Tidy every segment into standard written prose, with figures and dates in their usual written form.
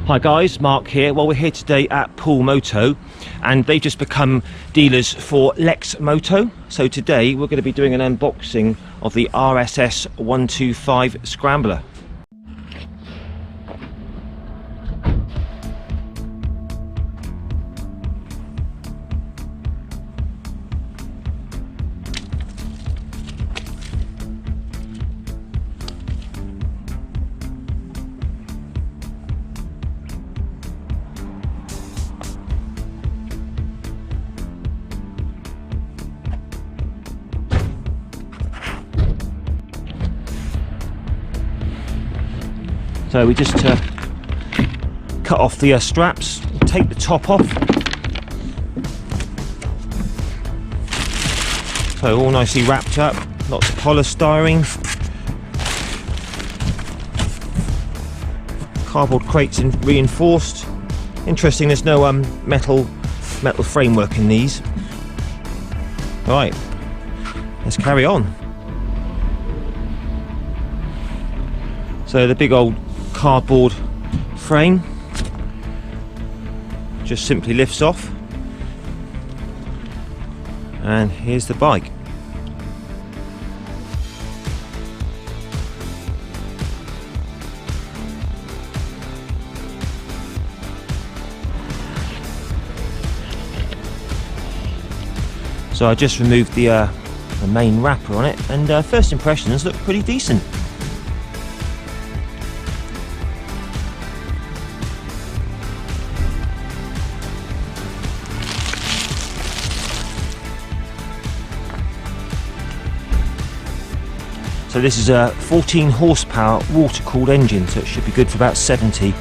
Hi guys, Mark here. Well, we're here today at Poole Moto and they've just become dealers for Lexmoto. So today we're going to be doing an unboxing of the RSS 125 Scrambler. So we just cut off the straps, take the top off. So all nicely wrapped up, lots of polystyrene. Cardboard crates and reinforced. Interesting, there's no metal framework in these. Right, let's carry on. So the big old cardboard frame just simply lifts off, and here's the bike. So I just removed the main wrapper on it, and first impressions look pretty decent. So this is a 14 horsepower water-cooled engine, so it should be good for about 70.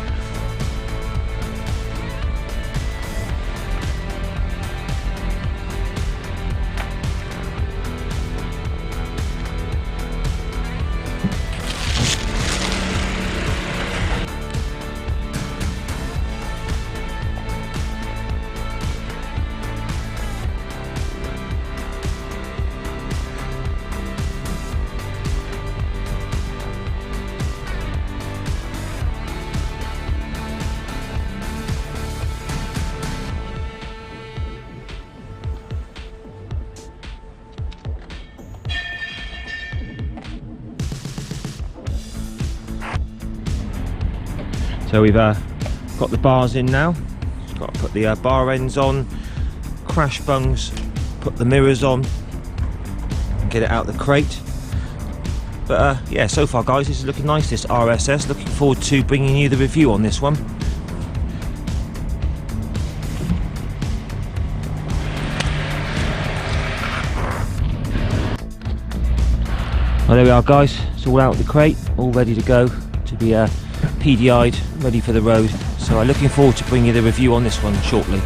So we've got the bars in now. Just got to put the bar ends on, crash bungs, put the mirrors on, and get it out the crate. But yeah, so far guys, this is looking nice, this RSS. Looking forward to bringing you the review on this one. Well, there we are guys, it's all out of the crate, all ready to go to be PDI'd, ready for the road. So I'm looking forward to bringing you the review on this one shortly.